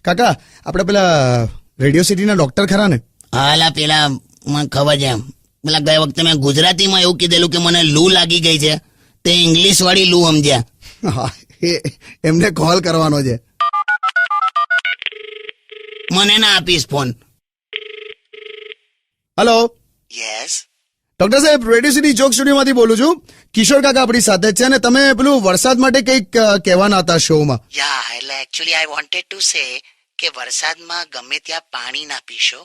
કાકા આપણે પેલા રેડિયો સિટીના ડોક્ટર ખરા ને? હાલા પેલા મને ખબર છે પેલા ગયા વખતે મેં ગુજરાતીમાં એવું કીધેલું કે મને લૂ લાગી ગઈ છે, તે ઇંગ્લિશ વાળી લૂ સમજ્યા. હા, એમને કોલ કરવાનો છે. મને ના આપીશ ફોન. Hello yes. ડોક્ટર સાહેબ, રેડિયો સિટી જોક સ્ટુડિયોમાંથી બોલું છું. કિશોર કાકા આપણી સાથે જ છે અને તમે પેલું વરસાદ માટે કંઈક કહેવાના હતા શોમાં. યા એટલે actually I wanted to say કે વરસાદમાં ગમે ત્યાં પાણી ના પીશો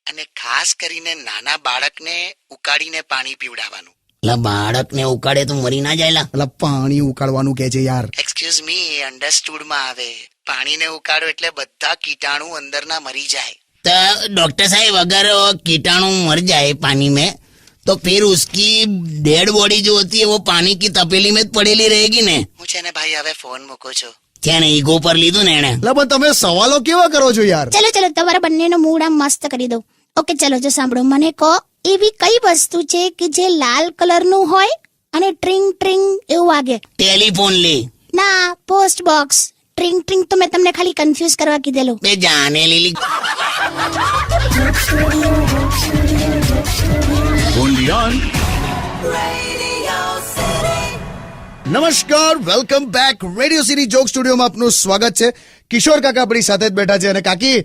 અને ખાસ કરીને નાના બાળકને ઉકાળીને પાણી પીવડાવવાનું. એટલે બાળકને ઉકાળે તો મરી ના જાય લા. એટલે પાણી ઉકાળવાનું કે છે યાર. એક્સક્યુઝ મી, અન્ડરસ્ટુડમાં આવે. પાણીને ઉકાળો એટલે બધા કીટાણુ અંદરના મરી જાય. तो डॉक्टर साहब अगर कीटाणु मर जाए पानी में तो फिर उसकी डेड बॉडी जो होती है वो पानी की तपेली में पड़ेली रहेगी ने. હું છે ને ભાઈ હવે ફોન મૂકું છું. છે ને ઈગો પર લીધું ને એને. એટલે પણ તમે સવાલો કેવા કરો છો યાર? ચલો ચલો તમારા બંનેનો મૂડ આમ મસ્ત કરી દો. ઓકે ચલો જો સાંભળો, મને કહો એવી કઈ વસ્તુ છે કે જે લાલ કલરનું હોય અને ટ્રિંગ ટ્રિંગ એવું વાગે? ટેલિફોન લે. ના, પોસ્ટ બોક્સ. ટ્રિંગ ટ્રિંગ તો મેં તમને ખાલી કન્ફ્યુઝ કરવા કીધેલું. બે જાને લીલી. નમસ્કાર, welcome back. Radio city joke સ્ટુડિયોમાં આપનું સ્વાગત છે. કિશોર કાકા આપણી સાથે જ બેઠા છે અને કાકી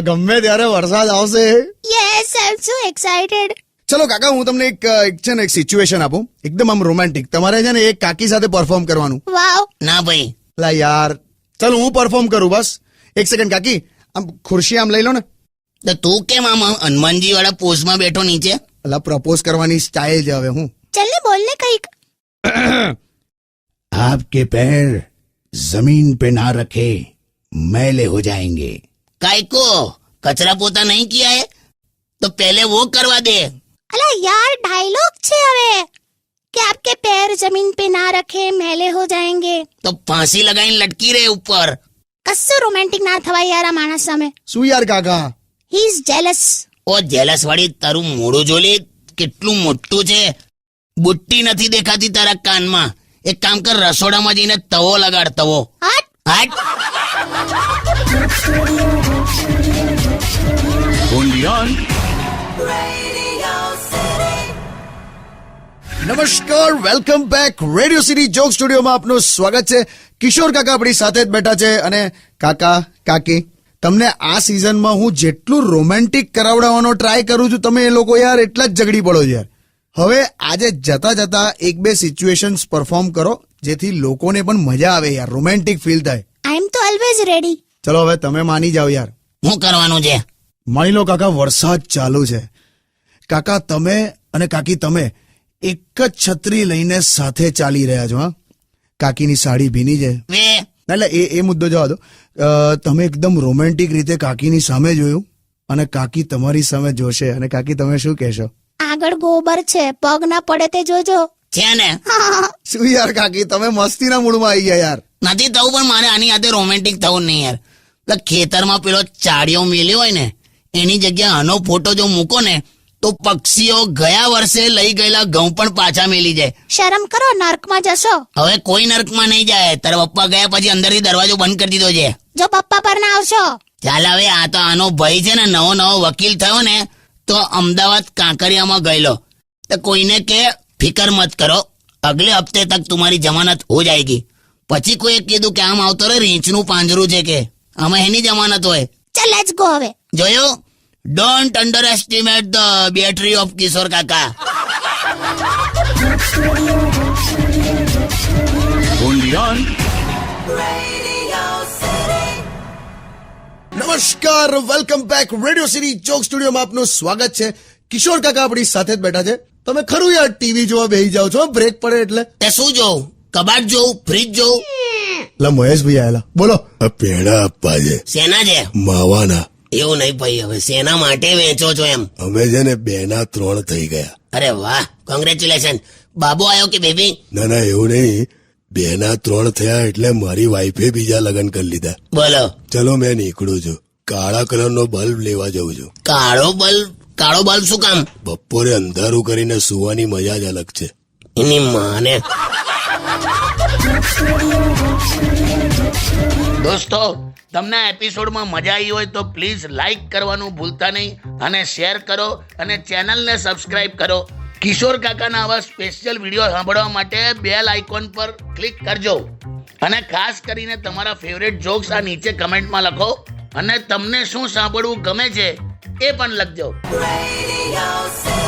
ગમે ત્યારે વરસાદ આવશે. યસ, આઈ એમ સો એક્સાઇટેડ. ચલો કાકા, હું તમને એક છે ને એક સિચ્યુએશન આપું, એકદમ આમ રોમેન્ટિક. તમારે છે ને એક કાકી સાથે પરફોર્મ કરવાનું. વાવ. ના ભાઈ. લા યાર, ચલો હું પરફોર્મ કરું. બસ એક સેકન્ડ કાકી, આમ ખુરશી આમ લઈ લો ને. તો તું કેમ આમ હનુમાનજી વાળા પોઝમાં બેઠો નીચે? એટલે પ્રપોઝ કરવાની સ્ટાઇલ છે હવે. હું ચલ ને બોલ ને કંઈક. आपके पैर जमीन पे ना रखे मैले हो जाएंगे. काय को कचरा पोता नहीं किया है तो पहले वो करवा दे. અલા યાર, ડાયલોગ છે હવે કે આપકે पैर जमीन पे ना रखे मैले हो जाएंगे. तो फांसी लगाઈને લટકી રહે ઉપર. કશું રોમેન્ટિક ના થવાય યાર આ માણસ સામે. શું યાર કાકા? He is jealous. ઓ જેલસ વાળી, તારું મોઢું જોલી કેટલું મોટું છે. બુટ્ટી નથી દેખાતી તારા કાનમાં. એક કામ કર, રસોડામાં જઈને તવો લગાડ, તવો. હટ. હાટ. નમસ્કાર, welcome back. Radio city joke સ્ટુડિયોમાં આપનું સ્વાગત છે. કિશોર કાકા આપણી સાથે જ બેઠા છે અને કાકા કાકી, તમને આ સિઝનમાં હું જેટલું રોમેન્ટિક કરાવડાવવાનો ટ્રાય કરું છું, તમે એ લોકો યાર એટલા જ ઝઘડી પડો છો યાર. હવે આજે જતા જતા એક બે સિચ્યુએશન્સ પરફોર્મ કરો જેથી લોકોને પણ મજા આવે યાર, રોમેન્ટિક ફીલ થાય. આઈ એમ તો ઓલવેઝ રેડી. ચલો હવે તમે માની જાઓ યાર. શું કરવાનું છે? માની લો કાકા, વરસાદ ચાલુ છે. કાકા તમે અને કાકી તમે એક જ છત્રી લઈને સાથે ચાલી રહ્યા છો. હા, કાકીની સાડી ભીની છે. વે એટલે એ મુદ્દો જવા દો. તમે એકદમ રોમેન્ટિક રીતે કાકીની સામે જોયું અને કાકી તમારી સામે જોશે અને કાકી તમે શું કહેશો? આગળ ગોબર છે, પગ ના પડે તે જોજો. છે ને. શું યાર કાકી, તમે મસ્તીના મૂડમાં આવી ગયા યાર. નથી થવું, પણ મારે આની સાથે રોમેન્ટિક થવું નહીં યાર. એટલે ખેતરમાં પેલો ચાડિયો મેલ્યો હોય ને એની જગ્યાએ આનો ફોટો જો મૂકો ને તો પક્ષીઓ ગયા વર્ષે લઈ ગયેલા ઘઉં પણ પાછા મેલી જાય. શરમ કરો, નર્કમાં જશો. હવે કોઈ નર્કમાં નહીં જાય. તારા પપ્પા ગયા પછી અંદરથી દરવાજો બંધ કરી દીધો છે. જો પપ્પા પર ના આવશો. ચાલ હવે, આ તો આનો ભાઈ છે ને નવો વકીલ થયો ને તો અમદાવાદ કાંકરિયામાં ગયેલો. તો કોઈને કે ફિકર મત કરો, અગલે હफ्ते તક तुम्हारी जमानत हो जाएगी. પછી કોઈ કીધું કે આમ આવતો રે રીંછનું પાંજરું છે કે આમાં એની જમાનત હોય. ચલ લેટ્સ ગો હવે. જોયો, don't underestimate the battery of Kishore કાકા. નમસ્કાર, welcome back. Radio city joke સ્ટુડિયોમાં આપનું સ્વાગત છે. કિશોર કાકા આપણી સાથે જ બેઠા છે. તમે ખરું યાર ટીવી જોવા બેસી જાઓ છો બ્રેક પડે એટલે? તે શું જોઉં? કબાટ જોઉં? ફ્રીજ જોઉં? લા મહેશભાઈ આયેલા, બોલો. આ પેડા આપવા છે શેના છે? માવાના. એવું નહીં ભાઈ, હવે શેના માટે વેચો છો એમ? અમે છે ને 2 ના 3 થઈ ગયા. અરે વાહ, કોંગ્રેચ્યુલેશન. બાબુ આવ્યો કે બેબી? ના એવું નહીં, 2 ના 3 થયા એટલે મારી વાઈફે બીજા લગ્ન કરી લીધા. બોલો. ચલો મેં નીકળું છું, કાળા કલરનો બલ્બ લેવા જઉં છું. કાળો બલ્બ શું કામ? બપોરે અંધારું કરીને સુવાની મજા જ અલગ છે. એની માને. દોસ્તો, તમને આ એપિસોડમાં મજા આવી હોય તો પ્લીઝ લાઈક કરવાનું ભૂલતા નહીં અને શેર કરો અને ચેનલને સબસ્ક્રાઇબ કરો. કિશોર કાકાના આવા સ્પેશિયલ વિડીયો સાંભળવા માટે બેલ આઇકોન પર ક્લિક કરજો અને ખાસ કરીને તમારા ફેવરેટ જોક્સ આ નીચે કમેન્ટમાં લખો અને તમને શું સાંભળવું ગમે છે એ પણ લખજો. Radio City.